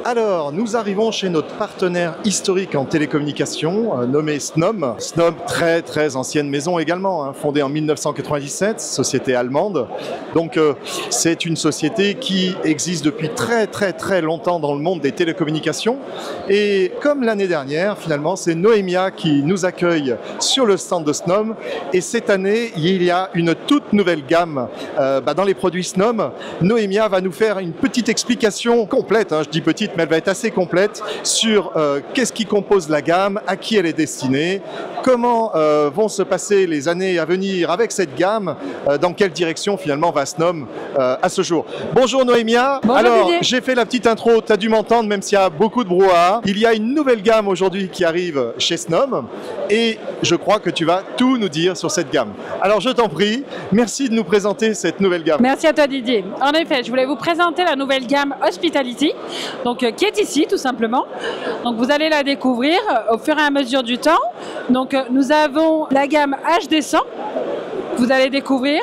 Alors, nous arrivons chez notre partenaire historique en télécommunication, nommé Snom. Snom, très ancienne maison également, fondée en 1997, société allemande. Donc, c'est une société qui existe depuis très longtemps dans le monde des télécommunications. Et comme l'année dernière, finalement, c'est Noemia qui nous accueille sur le stand de Snom. Et cette année, il y a une toute nouvelle gamme dans les produits Snom. Noemia va nous faire une petite explication complète, je dis petite, mais elle va être assez complète sur qu'est-ce qui compose la gamme, à qui elle est destinée, comment vont se passer les années à venir avec cette gamme, dans quelle direction finalement va Snom à ce jour. Bonjour Noemia. Bonjour. Alors j'ai fait la petite intro, tu as dû m'entendre même s'il y a beaucoup de brouhaha. Il y a une nouvelle gamme aujourd'hui qui arrive chez Snom et je crois que tu vas tout nous dire sur cette gamme. Alors je t'en prie, merci de nous présenter cette nouvelle gamme. Merci à toi Didier. En effet, je voulais vous présenter la nouvelle gamme Hospitality, donc, qui est ici tout simplement. Donc vous allez la découvrir au fur et à mesure du temps. Donc nous avons la gamme HD100, vous allez découvrir,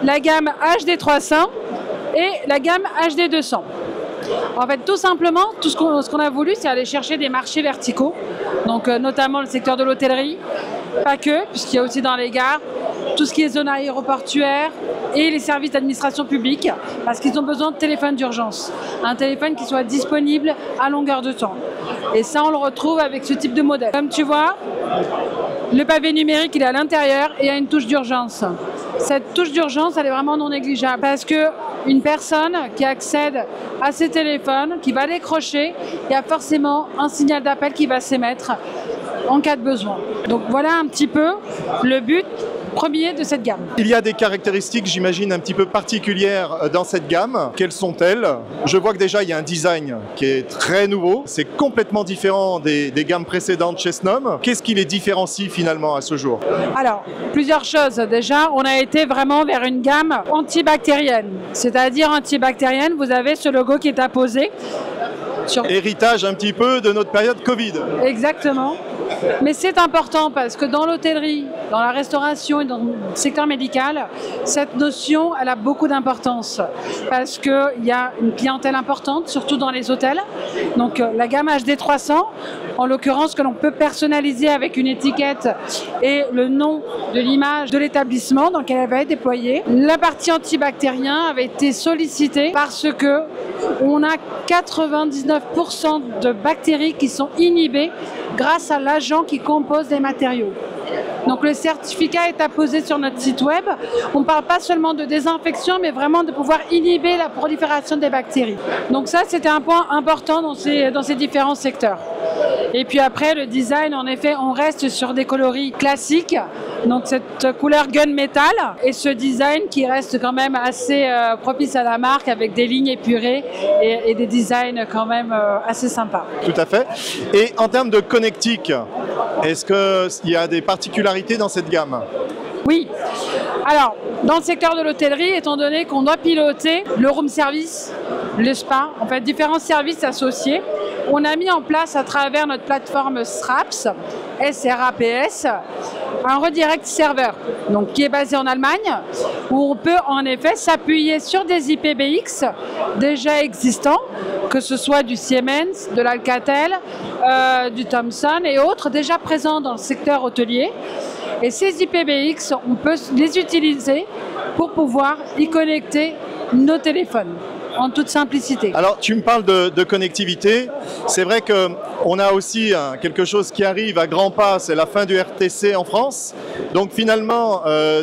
la gamme HD300 et la gamme HD200. En fait, tout simplement, tout ce qu'on a voulu, c'est aller chercher des marchés verticaux, donc notamment le secteur de l'hôtellerie, pas que, puisqu'il y a aussi dans les gares, tout ce qui est zone aéroportuaire et les services d'administration publique, parce qu'ils ont besoin de téléphone d'urgence. Un téléphone qui soit disponible à longueur de temps. Et ça, on le retrouve avec ce type de modèle. Comme tu vois, le pavé numérique, il est à l'intérieur et il y a une touche d'urgence. Cette touche d'urgence, elle est vraiment non négligeable parce qu'une personne qui accède à ces téléphones, qui va décrocher, il y a forcément un signal d'appel qui va s'émettre en cas de besoin. Donc voilà un petit peu le but premier de cette gamme. Il y a des caractéristiques, j'imagine, un petit peu particulières dans cette gamme. Quelles sont-elles? Je vois que déjà, il y a un design qui est très nouveau. C'est complètement différent des gammes précédentes chez Snom. Qu'est-ce qui les différencie finalement à ce jour? Alors, plusieurs choses. Déjà, on a été vraiment vers une gamme antibactérienne. C'est-à-dire antibactérienne, vous avez ce logo qui est apposé. Héritage un petit peu de notre période Covid. Exactement. Mais c'est important parce que dans l'hôtellerie, dans la restauration et dans le secteur médical, cette notion, elle a beaucoup d'importance parce qu'il y a une clientèle importante, surtout dans les hôtels. Donc la gamme HD300, en l'occurrence, que l'on peut personnaliser avec une étiquette et le nom de l'image de l'établissement dans lequel elle va être déployée. La partie antibactérien avait été sollicitée parce que on a 99% de bactéries qui sont inhibées grâce à l'agent qui compose les matériaux. Donc le certificat est apposé sur notre site web. On ne parle pas seulement de désinfection, mais vraiment de pouvoir inhiber la prolifération des bactéries. Donc ça, c'était un point important dans ces différents secteurs. Et puis après, le design, en effet, on reste sur des coloris classiques, donc cette couleur gunmetal, et ce design qui reste quand même assez propice à la marque, avec des lignes épurées et des designs quand même assez sympas. Tout à fait. Et en termes de connectique, est-ce qu'il y a des particularités dans cette gamme? Oui. Alors, dans le secteur de l'hôtellerie, étant donné qu'on doit piloter le room service, le spa, en fait, différents services associés, on a mis en place à travers notre plateforme SRAPS, SRAPS, un redirect serveur, donc qui est basé en Allemagne, où on peut en effet s'appuyer sur des IPBX déjà existants, que ce soit du Siemens, de l'Alcatel, du Thomson et autres déjà présents dans le secteur hôtelier. Et ces IPBX, on peut les utiliser pour pouvoir y connecter nos téléphones. En toute simplicité. Alors, tu me parles de connectivité. C'est vrai qu'on a aussi quelque chose qui arrive à grands pas, c'est la fin du RTC en France. Donc finalement,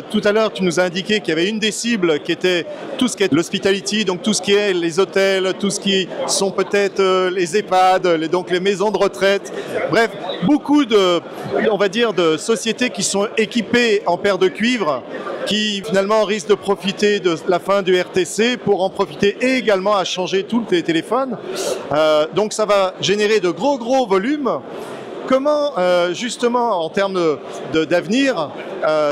tout à l'heure, tu nous as indiqué qu'il y avait une des cibles qui était tout ce qui est l'hospitality, donc tout ce qui est les hôtels, tout ce qui sont peut-être les EHPAD, donc les maisons de retraite. Bref, beaucoup on va dire, de sociétés qui sont équipées en paires de cuivre, qui finalement risquent de profiter de la fin du RTC pour en profiter également à changer tous les téléphones. Donc ça va générer de gros volumes. Comment, justement, en termes d'avenir,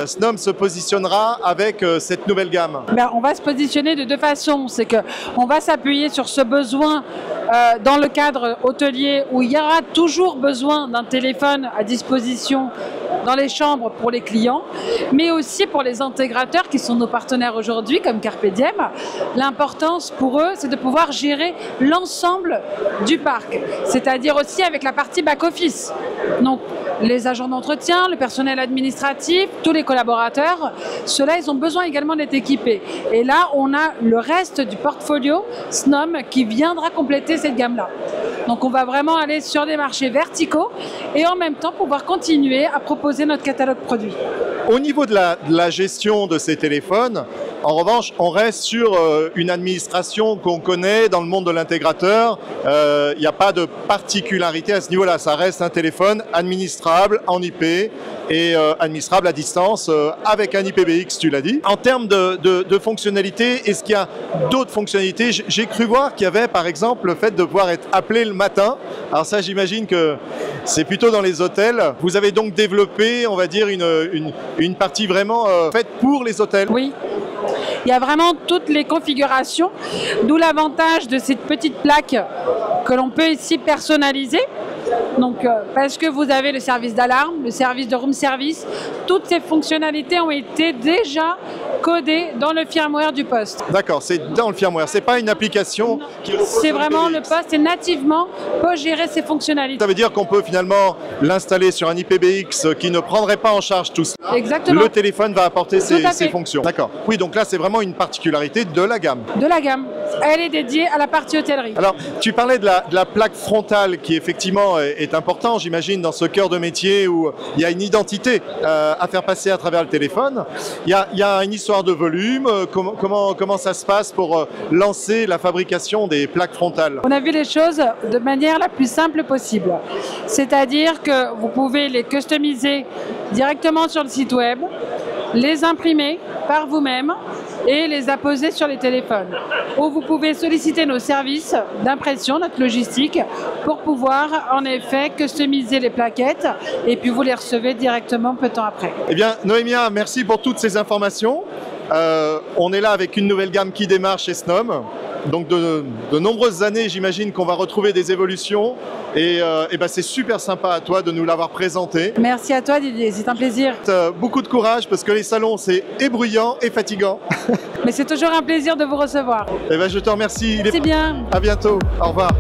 Snom se positionnera avec cette nouvelle gamme? On va se positionner de deux façons. C'est qu'on va s'appuyer sur ce besoin dans le cadre hôtelier où il y aura toujours besoin d'un téléphone à disposition dans les chambres pour les clients, mais aussi pour les intégrateurs qui sont nos partenaires aujourd'hui, comme Carpe Diem. L'importance pour eux, c'est de pouvoir gérer l'ensemble du parc, c'est-à-dire aussi avec la partie back-office. Donc, les agents d'entretien, le personnel administratif, tous les collaborateurs, ceux-là, ils ont besoin également d'être équipés. Et là, on a le reste du portfolio SNOM qui viendra compléter cette gamme-là. Donc, on va vraiment aller sur des marchés verticaux et en même temps pouvoir continuer à proposer notre catalogue produit. Au niveau de la gestion de ces téléphones, en revanche, on reste sur une administration qu'on connaît dans le monde de l'intégrateur. Il n'y a pas de particularité à ce niveau-là. Ça reste un téléphone administrable en IP et administrable à distance avec un IPBX, tu l'as dit. En termes de fonctionnalités, est-ce qu'il y a d'autres fonctionnalités? J'ai cru voir qu'il y avait par exemple le fait de pouvoir être appelé le matin. Alors ça, j'imagine que c'est plutôt dans les hôtels. Vous avez donc développé, on va dire, une partie vraiment faite pour les hôtels. Oui. Il y a vraiment toutes les configurations, d'où l'avantage de cette petite plaque que l'on peut ici personnaliser. Donc, parce que vous avez le service d'alarme, le service de room service, toutes ces fonctionnalités ont été déjà codées dans le firmware du poste. D'accord, c'est dans le firmware, c'est pas une application qui repose sur c'est vraiment IPBX. le poste et nativement peut gérer ces fonctionnalités. Ça veut dire qu'on peut finalement l'installer sur un IPBX qui ne prendrait pas en charge tout cela. Exactement. Le téléphone va apporter Tout à ses fait. fonctions. D'accord. Oui, donc là, c'est vraiment une particularité de la gamme. De la gamme. Elle est dédiée à la partie hôtellerie. Alors, tu parlais de la plaque frontale qui effectivement est important, j'imagine, dans ce cœur de métier où il y a une identité à faire passer à travers le téléphone. Il y a une histoire de volume. Comment ça se passe pour lancer la fabrication des plaques frontales? On a vu les choses de manière la plus simple possible. C'est-à-dire que vous pouvez les customiser directement sur le site web, les imprimer par vous-même et les apposer sur les téléphones. Ou vous pouvez solliciter nos services d'impression, notre logistique, pour pouvoir en effet customiser les plaquettes et puis vous les recevez directement peu de temps après. Eh bien, Noémia, merci pour toutes ces informations. On est là avec une nouvelle gamme qui démarre chez SNOM. Donc de nombreuses années, j'imagine qu'on va retrouver des évolutions et ben c'est super sympa à toi de nous l'avoir présenté. Merci à toi Didier, c'est un plaisir. Beaucoup de courage parce que les salons c'est ébruyant et fatigant. Mais c'est toujours un plaisir de vous recevoir. Et ben je te remercie. C'est bien. À bientôt. Au revoir.